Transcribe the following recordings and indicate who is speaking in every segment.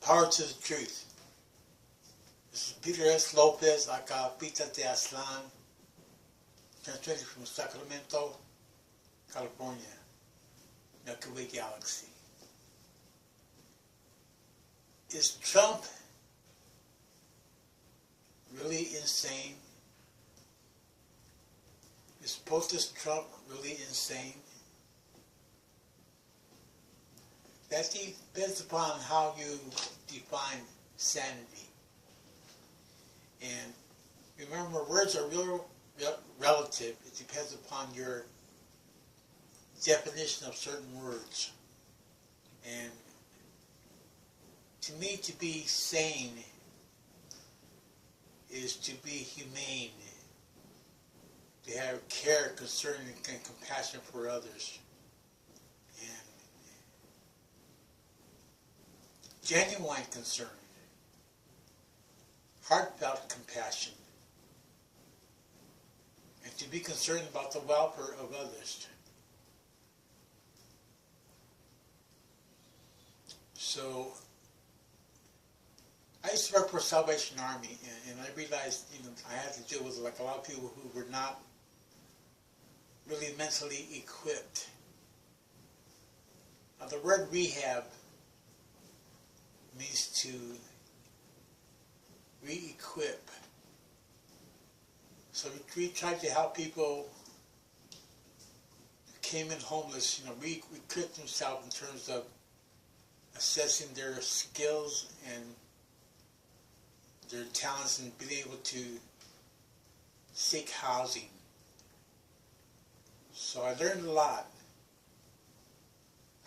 Speaker 1: Power to the truth. This is Peter S. Lopez, acá Pita de Aslan, translated from Sacramento, California, Milky Way Galaxy. Is Trump really insane? Is POTUS Trump really insane? That depends upon how you define sanity. And remember, words are relative. It depends upon your definition of certain words. And to me, to be sane is to be humane, to have care, concern, and compassion for others. And genuine concern, heartfelt compassion, and to be concerned about the welfare of others. So, I used to work for Salvation Army, and I realized, I had to deal with like a lot of people who were not really mentally equipped. Now, the word rehab means to re-equip. So we tried to help people who came in homeless, re-equip themselves in terms of assessing their skills and their talents and being able to seek housing. So I learned a lot.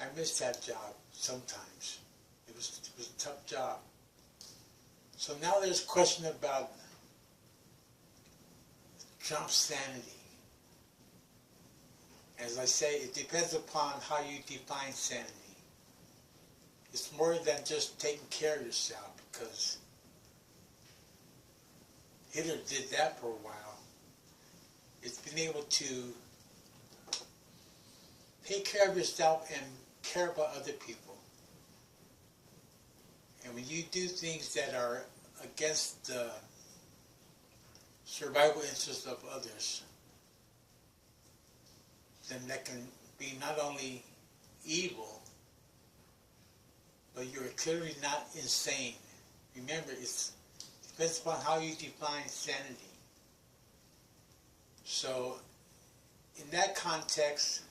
Speaker 1: I missed that job sometimes. It was a tough job. So now there's a question about Trump's sanity. As I say, it depends upon how you define sanity. It's more than just taking care of yourself, because Hitler did that for a while. It's being able to take care of yourself and care about other people. And when you do things that are against the survival interests of others, then that can be not only evil, but you're clearly not insane. Remember, it depends upon how you define sanity. So, in that context,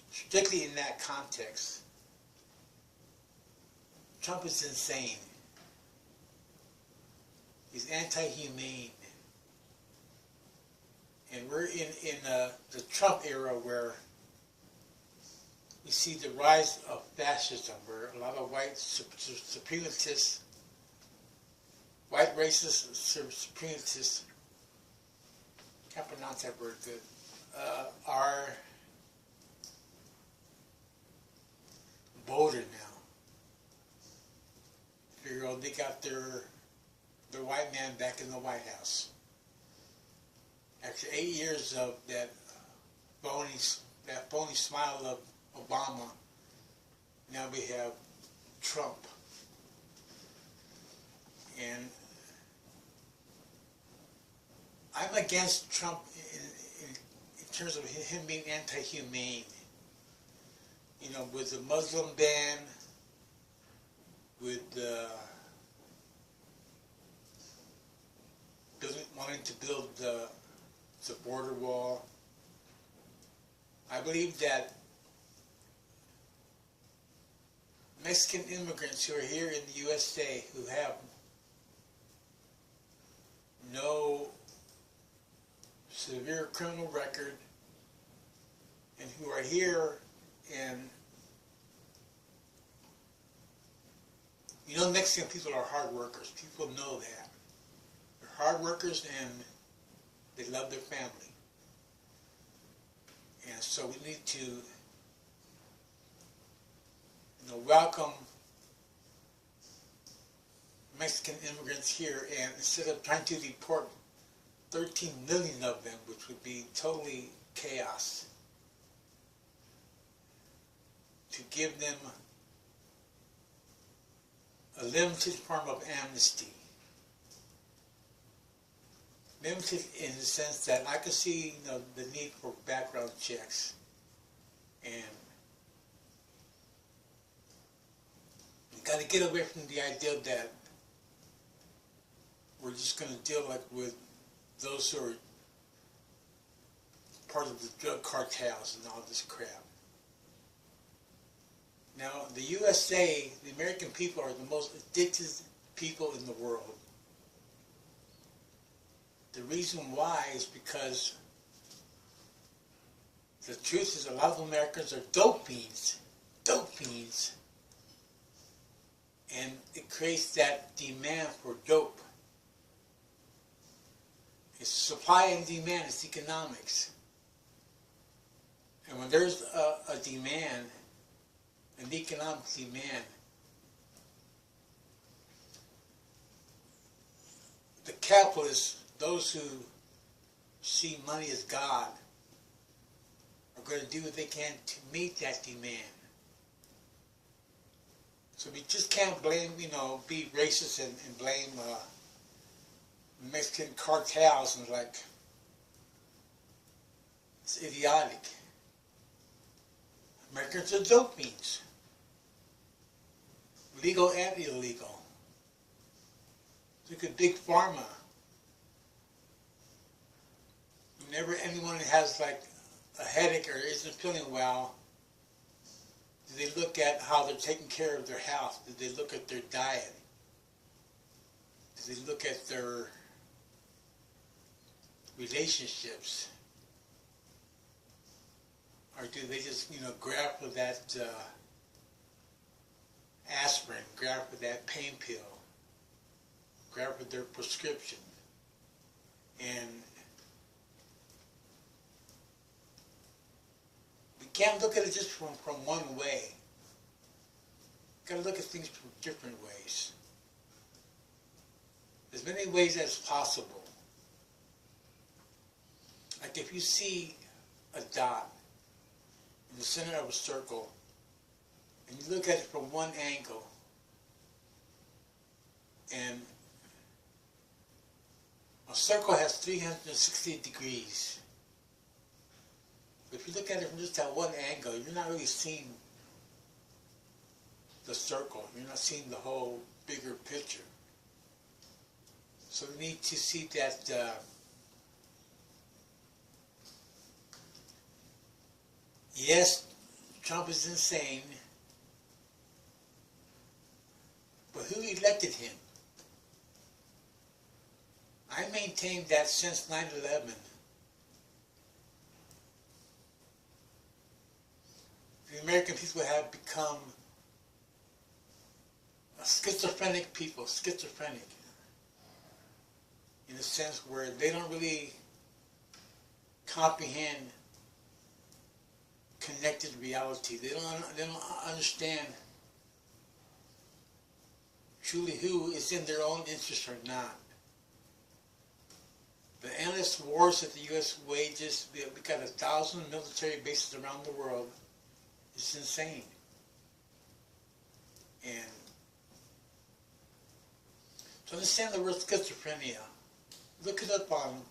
Speaker 1: strictly in that context, Trump is insane. He's anti-humane. And we're in the Trump era where we see the rise of fascism, where a lot of white supremacists, white racist supremacists, can't pronounce that word good, are bolder now. They got their white man back in the White House. After 8 years of that phony smile of Obama, now we have Trump. And I'm against Trump in terms of him being anti-humane. With the Muslim ban, with wanting to build the border wall. I believe that Mexican immigrants who are here in the USA who have no severe criminal record and who are here and Mexican people are hard workers. People know that. They're hard workers and they love their family. And so we need to welcome Mexican immigrants here, and instead of trying to deport 13 million of them, which would be totally chaos, to give them a limited form of amnesty. Limited in the sense that I can see, the need for background checks, and you got to get away from the idea that we're just going to deal with those who are part of the drug cartels and all this crap. Now, the USA, the American people, are the most addicted people in the world. The reason why is because the truth is a lot of Americans are dope fiends, and it creates that demand for dope. It's supply and demand, it's economics. And when there's a demand, an economic demand, the capitalists, those who see money as God, are going to do what they can to meet that demand. So we just can't blame, be racist and blame Mexican cartels and it's idiotic. Americans are dope fiends, legal and illegal. Look at Big Pharma. Whenever anyone has a headache or isn't feeling well, do they look at how they're taking care of their health? Do they look at their diet? Do they look at their relationships? Or do they just, grab for that aspirin, grab for that pain pill, grab for their prescription? And we can't look at it just from one way. We've got to look at things from different ways. There's many ways as possible. Like if you see a dot in the center of a circle, and you look at it from one angle, and a circle has 360 degrees. But if you look at it from just that one angle, you're not really seeing the circle. You're not seeing the whole bigger picture. So we need to see that yes, Trump is insane, but who elected him? I maintain that since 9/11, the American people have become a schizophrenic people, in a sense where they don't really comprehend connected reality. They don't understand truly who is in their own interest or not. The endless wars that the U.S. wages, we got 1,000 military bases around the world. It's insane. And to understand the word schizophrenia, look it up on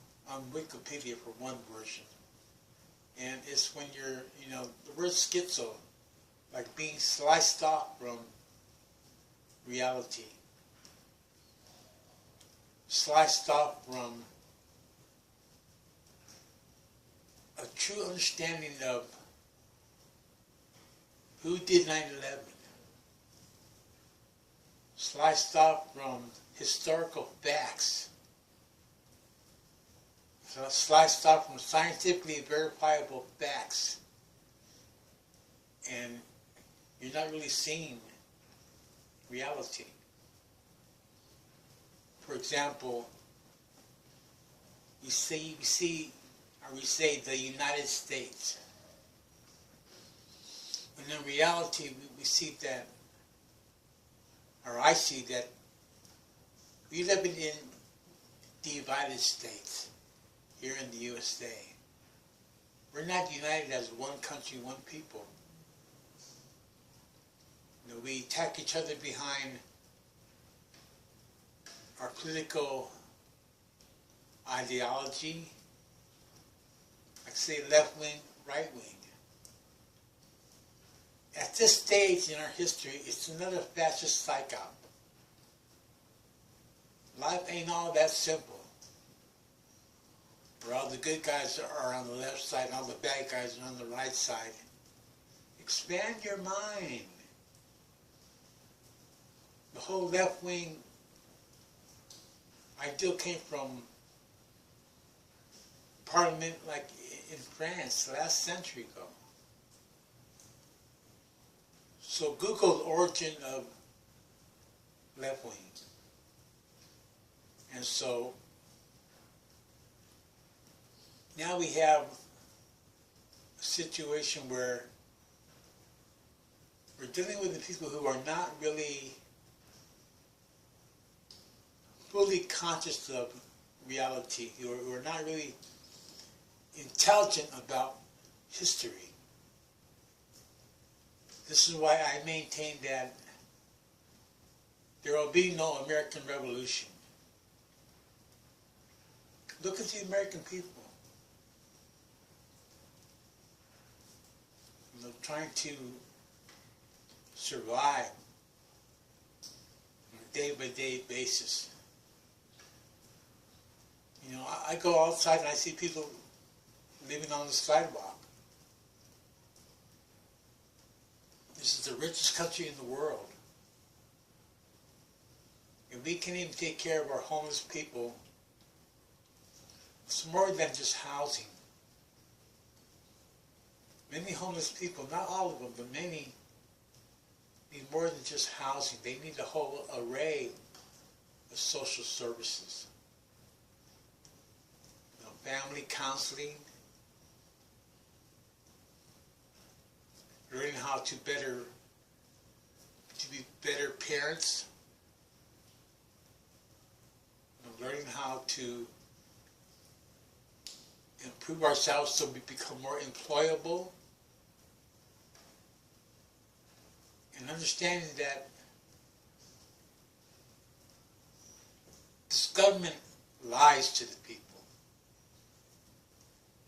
Speaker 1: Wikipedia for one version. And it's when you're, the word schizo, like being sliced off from reality. Sliced off from a true understanding of who did 9/11. Sliced off from historical facts. So sliced off from scientifically verifiable facts. And you're not really seeing reality. For example, we say the United States. And in reality, we see that, or I see that, we live in divided states here in the USA. We're not united as one country, one people. We attack each other behind our political ideology, like say left wing, right wing. At this stage in our history, it's another fascist psyop. Life ain't all that simple. Where all the good guys are on the left side and all the bad guys are on the right side. Expand your mind. The whole left wing ideal came from Parliament like in France last century ago. So Google the origin of left wing. And so now we have a situation where we're dealing with the people who are not really fully conscious of reality, who are not really intelligent about history. This is why I maintain that there will be no American Revolution. Look at the American people. You know, trying to survive on a day-by-day basis. You know, I go outside and I see people living on the sidewalk. This is the richest country in the world. If we can't even take care of our homeless people, it's more than just housing. Many homeless people, not all of them, but many, need more than just housing. They need a whole array of social services. You know, family counseling, learning how to be better parents, you know, learning how to improve ourselves so we become more employable, and understanding that this government lies to the people.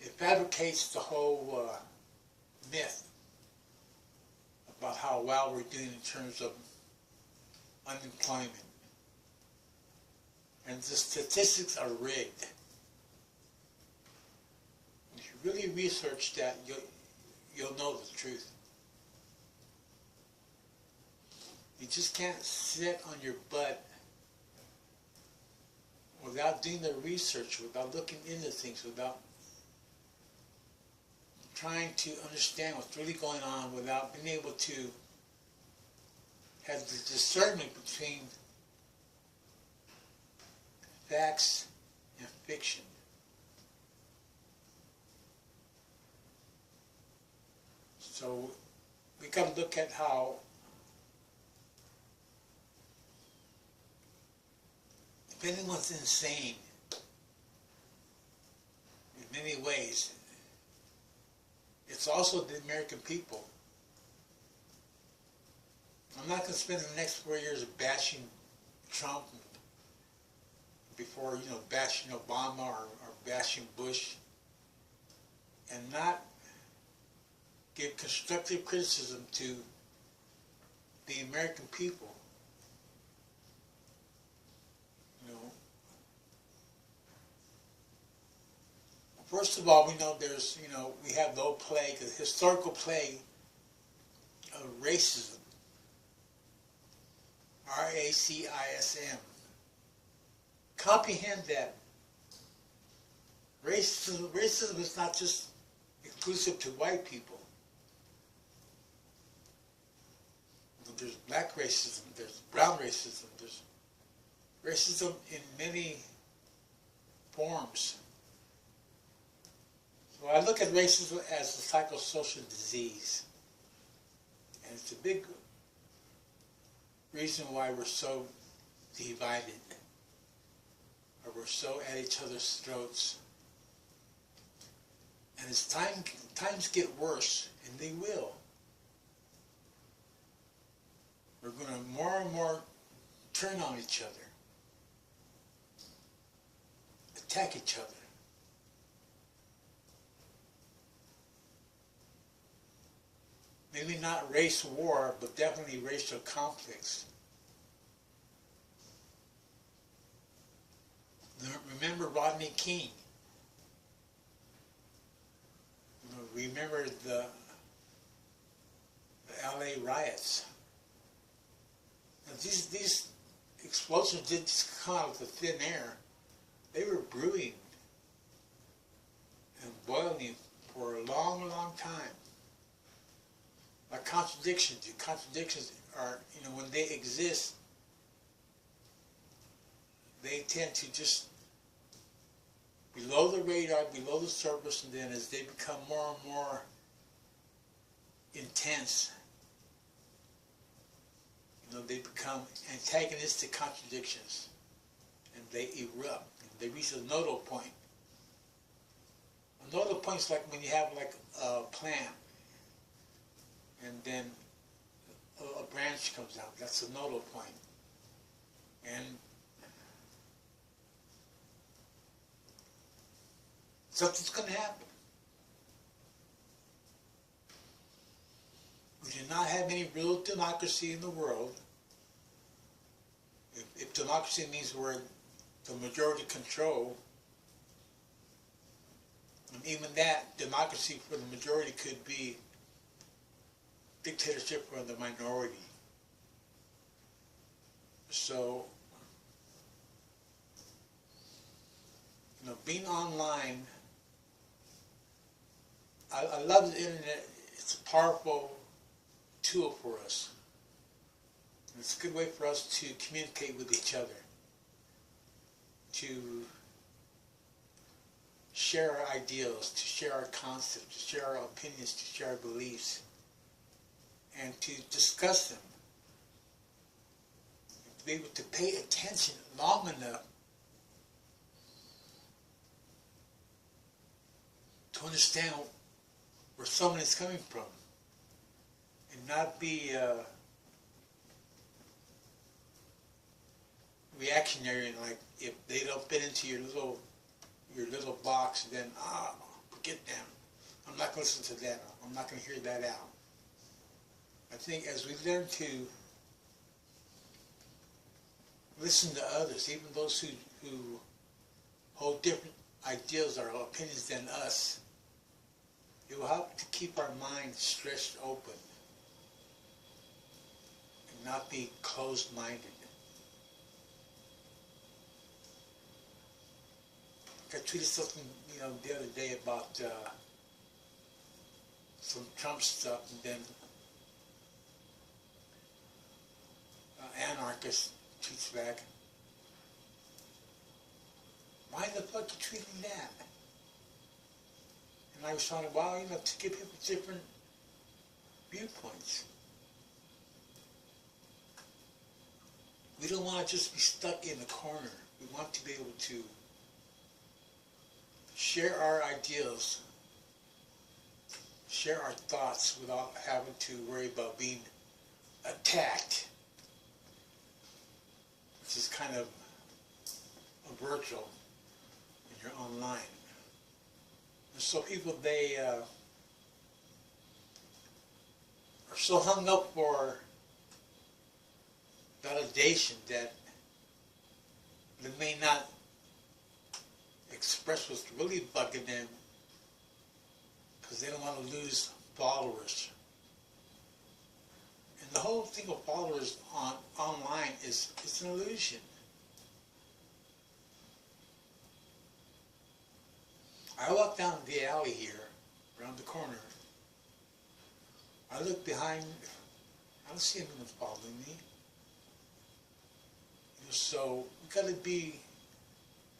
Speaker 1: It fabricates the whole myth about how well we're doing in terms of unemployment. And the statistics are rigged. If you really research that, you'll know the truth. You just can't sit on your butt without doing the research, without looking into things, without trying to understand what's really going on, without being able to have the discernment between facts and fiction. So we got to look at how if anyone's insane in many ways, it's also the American people. I'm not going to spend the next 4 years bashing Trump before, bashing Obama or bashing Bush, and not give constructive criticism to the American people. First of all, we know there's, we have the old plague, the historical plague of racism. R-A-C-I-S-M. Comprehend that. Racism is not just exclusive to white people. There's black racism, there's brown racism, there's racism in many forms. So I look at racism as a psychosocial disease. And it's a big reason why we're so divided, or we're so at each other's throats. And as times get worse, and they will, we're going to more and more turn on each other. attack each other. Maybe not race war, but definitely racial conflicts. Remember Rodney King. Remember the LA riots. Now these explosions didn't just come out of the thin air. They were brewing and boiling for a long, long time. Like contradictions. Contradictions are, when they exist, they tend to just below the radar, below the surface, and then as they become more and more intense, they become antagonistic contradictions, and they erupt. They reach a nodal point. A nodal point is like when you have like a plant, and then a branch comes out. That's a nodal point. And something's going to happen. We do not have any real democracy in the world. If democracy means we're the majority control, and even that, democracy for the majority could be dictatorship for the minority. So, being online, I love the internet. It's a powerful tool for us. It's a good way for us to communicate with each other, to share our ideals, to share our concepts, to share our opinions, to share our beliefs, and to discuss them. To be able to pay attention long enough to understand where someone is coming from, and not be reactionary, and like if they don't fit into your little box, then forget them. I'm not going to listen to that. I'm not going to hear that out. I think as we learn to listen to others, even those who hold different ideals or opinions than us, it will help to keep our minds stretched open and not be closed-minded. I tweeted something, the other day about some Trump stuff, and then anarchist tweets back, "Why the fuck you tweeting that?" And I was trying to give people different viewpoints. We don't want to just be stuck in a corner. We want to be able to share our ideals, share our thoughts without having to worry about being attacked, which is kind of a virtual when you're online. And so people, they are so hung up for validation that they may not express what's really bugging them because they don't want to lose followers. And the whole thing of followers online it's an illusion. I walk down the alley here, around the corner. I look behind, I don't see anyone following me. So we've got to be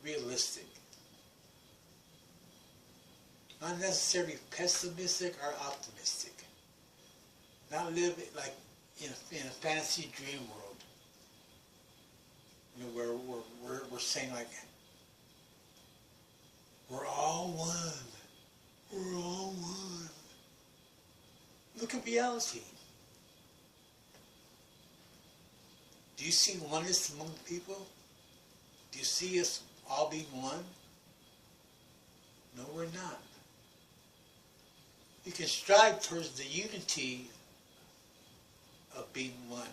Speaker 1: realistic. Not necessarily pessimistic or optimistic. Not live like in a fantasy dream world. Where we're saying like, we're all one. We're all one. Look at reality. Do you see oneness among the people? Do you see us all being one? No, we're not. We can strive towards the unity of being one.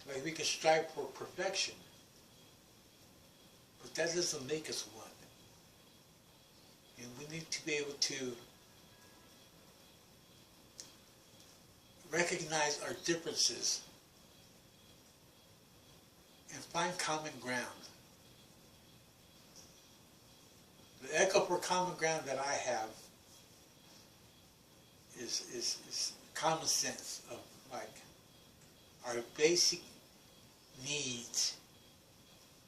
Speaker 1: Like we can strive for perfection. But that doesn't make us one. And we need to be able to recognize our differences and find common ground. The echo for common ground that I have is common sense of like our basic needs: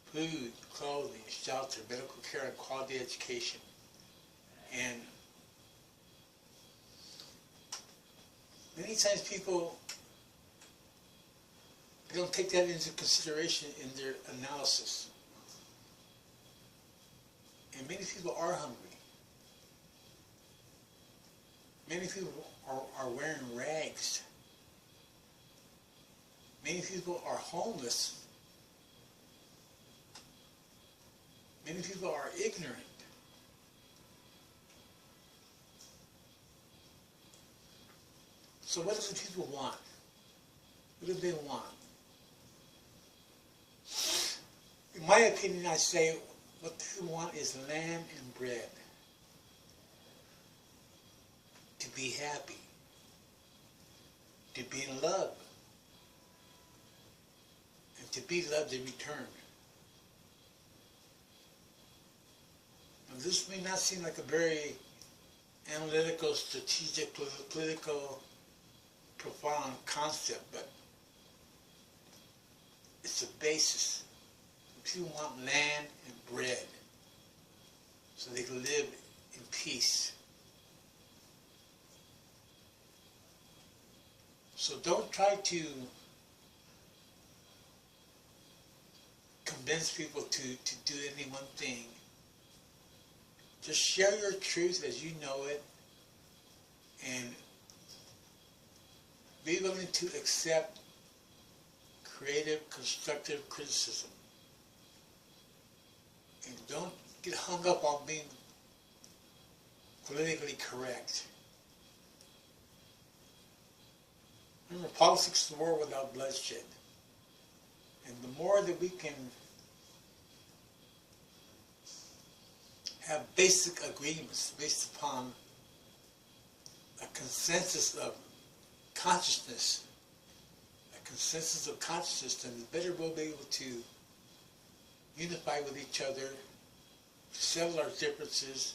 Speaker 1: food, clothing, shelter, medical care, and quality education. And many times people don't take that into consideration in their analysis. And many people are hungry. Many people are wearing rags. Many people are homeless. Many people are ignorant. So what do the people want? What do they want? In my opinion, I say what people want is land and bread. To be happy. To be in love. And to be loved in return. Now, this may not seem like a very analytical, strategic, political, profound concept, but it's the basis. People want land and bread so they can live in peace. So don't try to convince people to do any one thing. Just share your truth as you know it and be willing to accept creative, constructive criticism. And don't get hung up on being politically correct. Remember, politics is a war without bloodshed. And the more that we can have basic agreements based upon a consensus of consciousness, then the better we'll be able to unify with each other, settle our differences,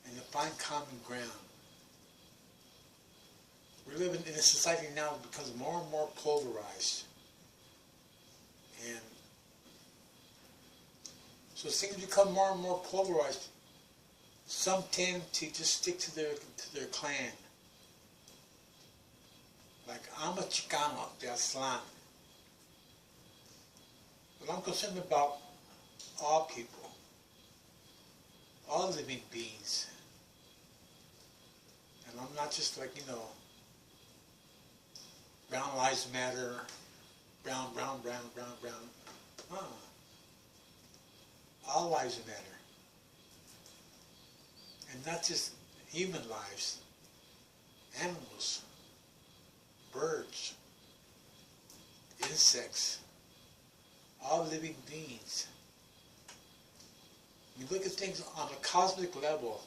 Speaker 1: and to find common ground. We're living in a society now that becomes more and more polarized. And so as things become more and more polarized, some tend to just stick to their clan. Like, I'm a Chicano, de Aztlán. But I'm concerned about all people, all living beings. And I'm not just like, brown lives matter, brown. All lives matter. And not just human lives, animals, birds, insects, all living beings. You look at things on a cosmic level,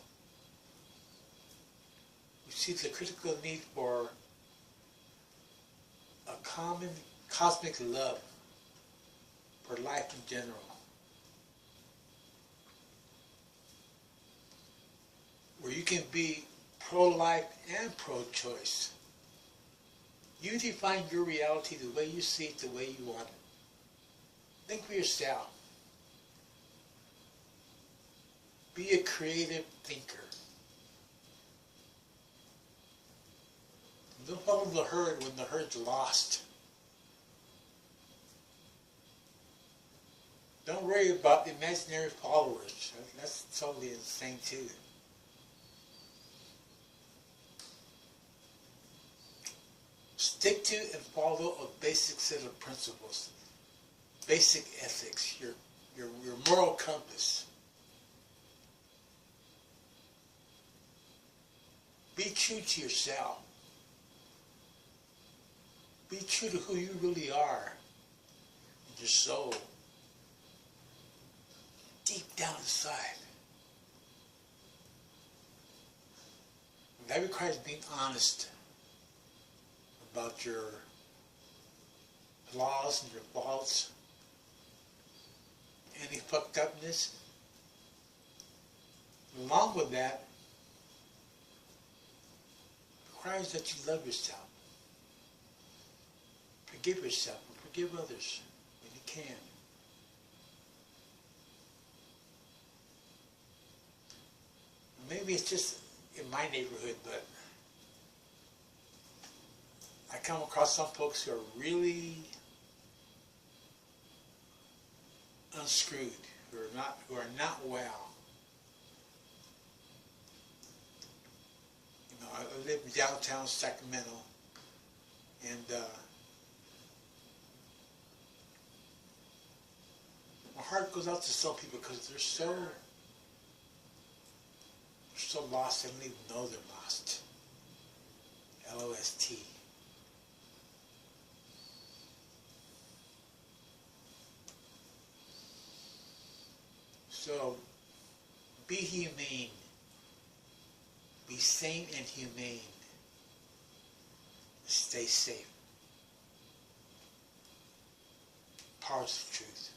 Speaker 1: you see the critical need for a common cosmic love for life in general. Where you can be pro-life and pro-choice. You define your reality the way you see it, the way you want it. Think for yourself. Be a creative thinker. Don't follow the herd when the herd's lost. Don't worry about the imaginary followers. That's totally insane too. Stick to and follow a basic set of principles, basic ethics, your moral compass. Be true to yourself. Be true to who you really are. Your soul. Deep down inside. That requires being honest about your flaws and your faults, any fucked upness. Along with that, requires that you love yourself. Forgive yourself and forgive others when you can. Maybe it's just in my neighborhood, but I come across some folks who are really unscrewed, who are not well. You know, I live in downtown Sacramento, and my heart goes out to some people because they're so lost they don't even know they're lost. L-O-S-T. So, be humane. Be sane and humane. Stay safe. Power's the truth.